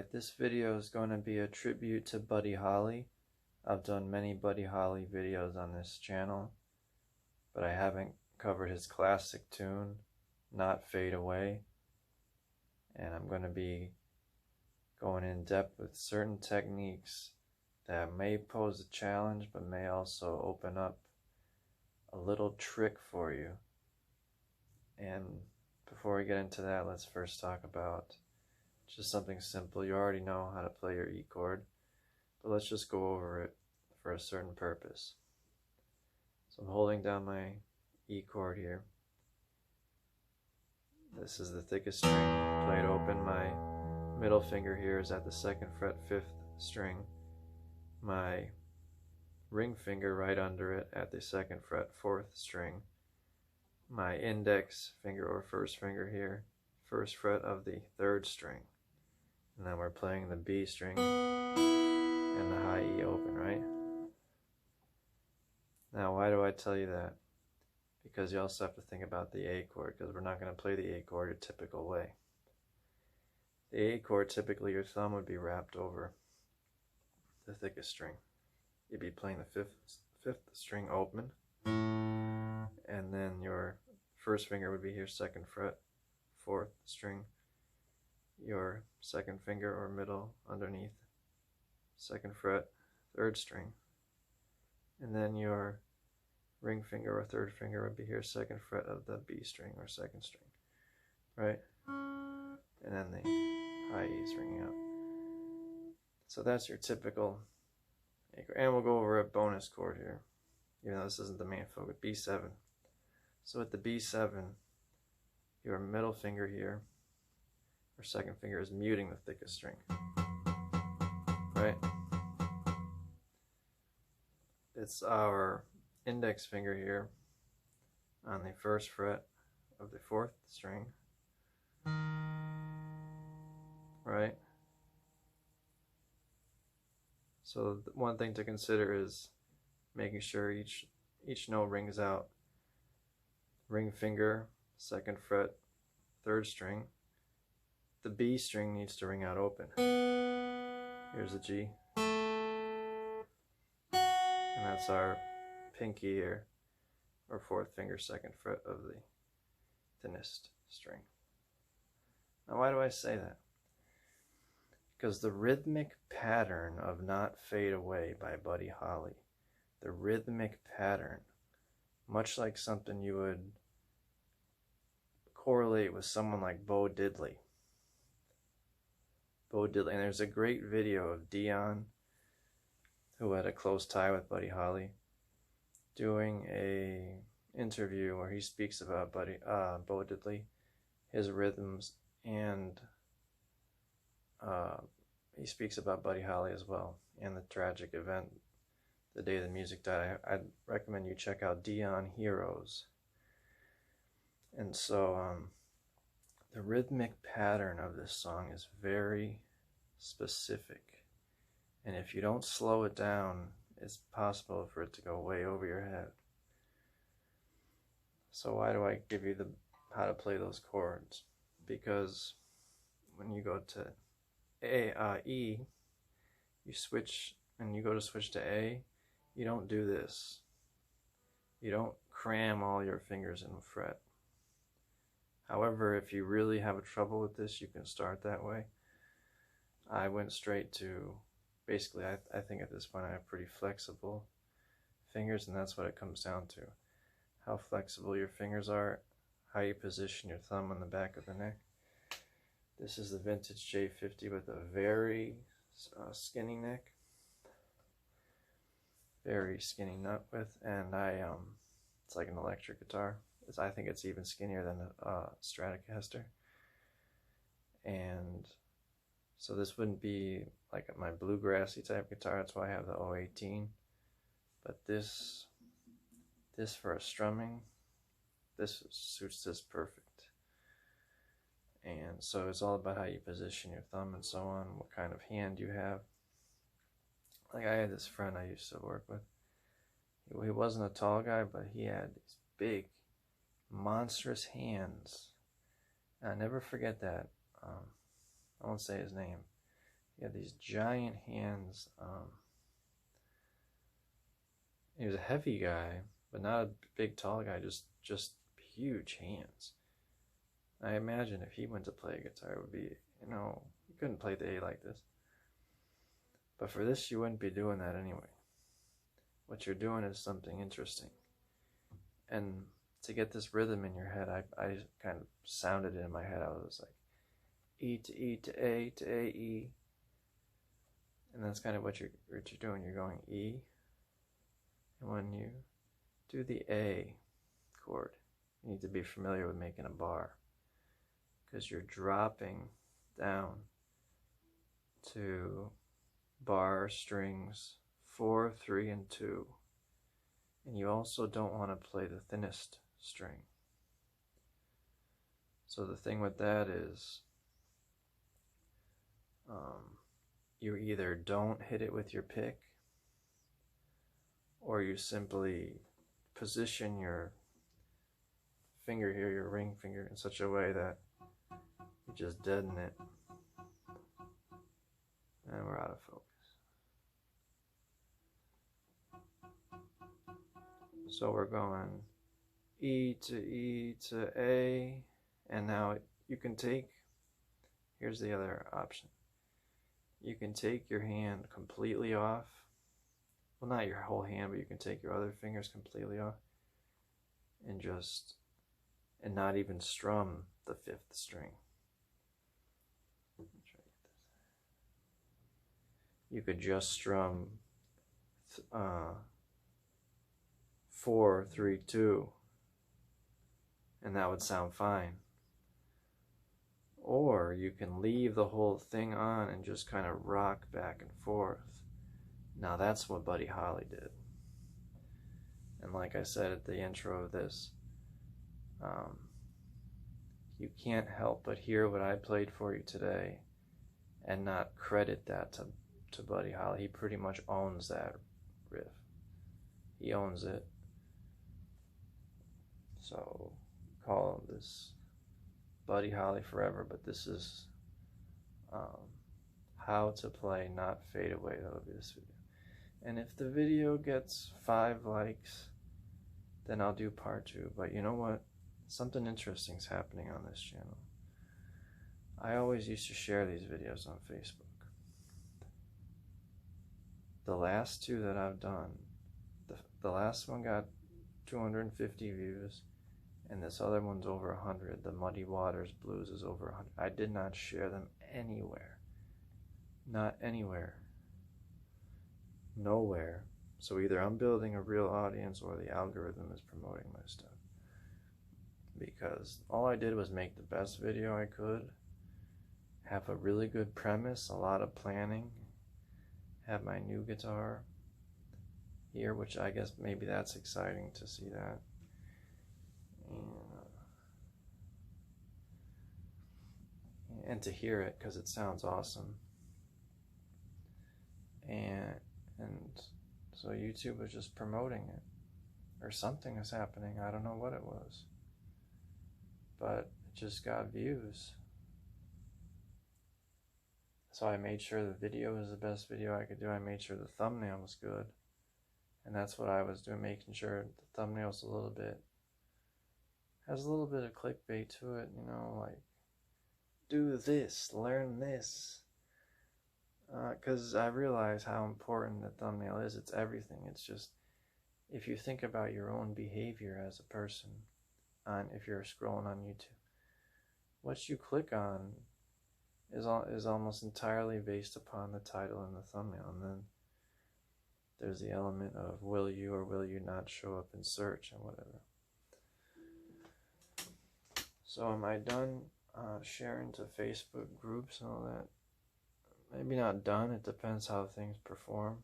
Alright, this video is going to be a tribute to Buddy Holly. I've done many Buddy Holly videos on this channel, but I haven't covered his classic tune, Not Fade Away. And I'm going to be going in depth with certain techniques that may pose a challenge, but may also open up a little trick for you. And before we get into that, let's first talk about just something simple. You already know how to play your E chord, but let's just go over it for a certain purpose. So I'm holding down my E chord here. This is the thickest string, played open. My middle finger here is at the 2nd fret, 5th string. My ring finger right under it at the 2nd fret, 4th string. My index finger or first finger here, 1st fret of the 3rd string. And then we're playing the B string and the high E open, right? Now, why do I tell you that? Because you also have to think about the A chord, because we're not going to play the A chord a typical way. The A chord, typically your thumb would be wrapped over the thickest string. You'd be playing the 5th string open, and then your first finger would be here, 2nd fret, 4th string. Your 2nd finger or middle underneath 2nd fret, 3rd string, and then your ring finger or 3rd finger would be here, 2nd fret of the B string or 2nd string, right? And then the high E is ringing out. So that's your typical, and we'll go over a bonus chord here, even though this isn't the main focus, B7. So with the B7, your middle finger here, or 2nd finger, is muting the thickest string, right? It's our index finger here on the 1st fret of the 4th string, right? So one thing to consider is making sure each note rings out. Ring finger, 2nd fret, 3rd string. The B string needs to ring out open. Here's a G. And that's our pinky here, or 4th finger, 2nd fret of the thinnest string. Now, why do I say that? Because the rhythmic pattern of Not Fade Away by Buddy Holly, the rhythmic pattern, much like something you would correlate with someone like Bo Diddley. And there's a great video of Dion, who had a close tie with Buddy Holly, doing a interview where he speaks about Bo Diddley, his rhythms, and he speaks about Buddy Holly as well, and the tragic event, the day the music died. I'd recommend you check out Dion Heroes. And so the rhythmic pattern of this song is very specific, and if you don't slow it down, it's possible for it to go way over your head. So why do I give you how to play those chords? Because when you go to E, you switch, and you go to switch to A, you don't do this. You don't cram all your fingers in a fret. However, if you really have trouble with this, you can start that way. I went straight to, basically, I think at this point I have pretty flexible fingers, and that's what it comes down to. How flexible your fingers are, how you position your thumb on the back of the neck. This is the vintage J50 with a very skinny neck, very skinny nut width, and it's like an electric guitar. I think it's even skinnier than a Stratocaster. And so this wouldn't be like my bluegrassy type guitar, that's why I have the 018. But this for a strumming, this suits this perfect. And so it's all about how you position your thumb and so on, what kind of hand you have. Like I had this friend I used to work with. He wasn't a tall guy, but he had these big, monstrous hands. And I never forget that. I won't say his name, He had these giant hands. He was a heavy guy, but not a big, tall guy, just huge hands. I imagine if he went to play a guitar, it would be, you know, you couldn't play the A like this. But for this, you wouldn't be doing that anyway. What you're doing is something interesting. And to get this rhythm in your head, I kind of sounded it in my head. I was like, E to E to A to A, E. And that's kind of what you're doing. You're going E. And when you do the A chord, you need to be familiar with making a bar, because you're dropping down to bar strings 4, 3, and 2. And you also don't want to play the thinnest string. So the thing with that is, you either don't hit it with your pick, or you simply position your finger here, your ring finger, in such a way that you just deaden it. And we're out of focus. So we're going E to A, and now you can take, here's the other option. You can take your hand completely off. Well, not your whole hand, but you can take your other fingers completely off and not even strum the 5th string. Let me try to get this. You could just strum 4, 3, 2, and that would sound fine. Or you can leave the whole thing on and just kind of rock back and forth. Now that's what Buddy Holly did. And like I said at the intro of this, you can't help but hear what I played for you today and not credit that to Buddy Holly. He pretty much owns that riff. He owns it. So call this Buddy Holly forever, but this is how to play Not Fade Away. That'll be this video. And if the video gets 5 likes, then I'll do part 2. But you know what? Something interesting is happening on this channel. I always used to share these videos on Facebook. The last 2 that I've done, the last one got 250 views, and this other one's over 100. The Muddy Waters Blues is over 100. I did not share them anywhere. Not anywhere. Nowhere. So either I'm building a real audience or the algorithm is promoting my stuff. Because all I did was make the best video I could, have a really good premise, a lot of planning, have my new guitar here, which I guess maybe that's exciting to see that. And to hear it, because it sounds awesome. And so YouTube was just promoting it, or something is happening. I don't know what it was, but it just got views. So I made sure the video was the best video I could do. I made sure the thumbnail was good, and that's what I was doing, making sure the thumbnail's has a little bit of clickbait to it, you know, like, do this, learn this. Because I realize how important the thumbnail is. It's everything. It's just, if you think about your own behavior as a person, if you're scrolling on YouTube, what you click on is almost entirely based upon the title and the thumbnail. And then there's the element of will you or will you not show up in search and whatever. So am I done sharing to Facebook groups and all that? Maybe not done, it depends how things perform.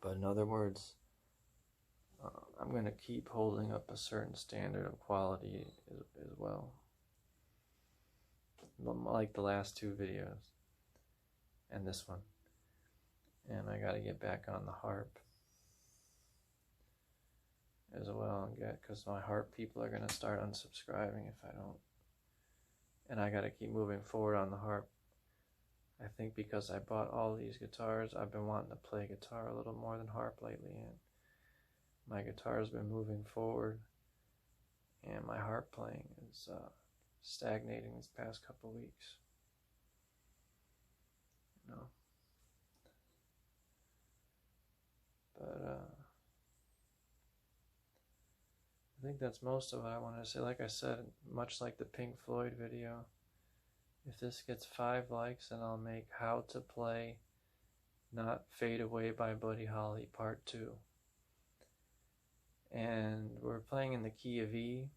But in other words, I'm going to keep holding up a certain standard of quality as well. Like the last 2 videos. And this one. And I got to get back on the harp as well, because my harp people are going to start unsubscribing if I don't. And I got to keep moving forward on the harp. I think because I bought all these guitars, I've been wanting to play guitar a little more than harp lately, and my guitar has been moving forward, and my harp playing is stagnating these past couple weeks. You know, but I think that's most of what I wanted to say. Like I said, much like the Pink Floyd video, if this gets 5 likes, then I'll make How to Play Not Fade Away by Buddy Holly Part 2. And we're playing in the key of E.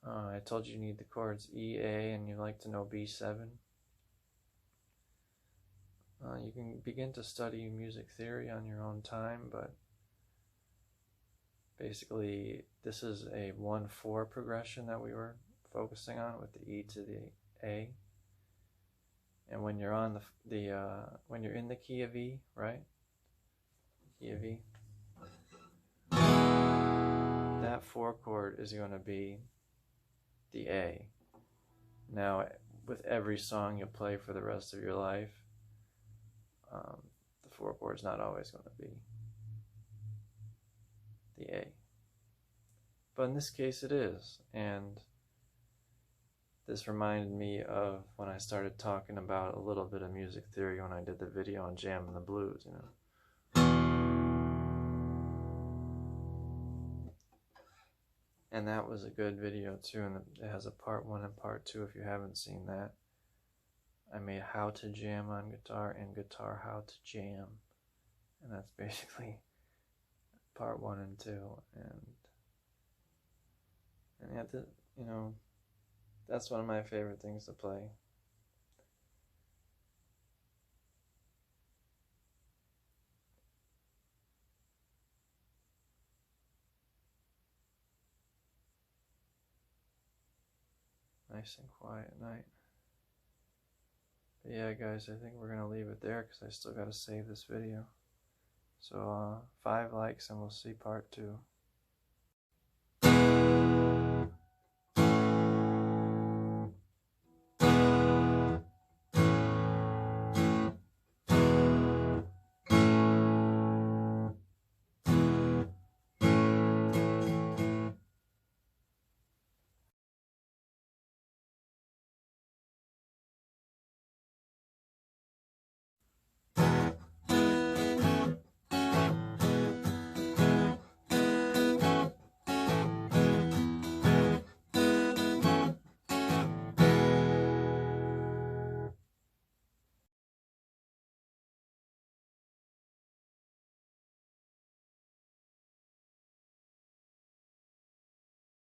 I told you need the chords E, A, and you like to know B7. You can begin to study music theory on your own time, but basically this is a 1-4 progression that we were focusing on with the E to the A. And when you're on when you're in the key of E, right? Key of E, that 4 chord is going to be the A. Now, with every song you play for the rest of your life, the 4 chord is not always going to be the A. But in this case it is, and this reminded me of when I started talking about a little bit of music theory when I did the video on jamming the blues, you know. And that was a good video too, and it has a part 1 and part 2 if you haven't seen that. I made how to jam on guitar and guitar how to jam, and that's basically part 1 and 2. And yeah, you know, that's one of my favorite things to play. Nice and quiet night. But yeah, guys, I think we're going to leave it there because I still got to save this video. So 5 likes and we'll see part 2.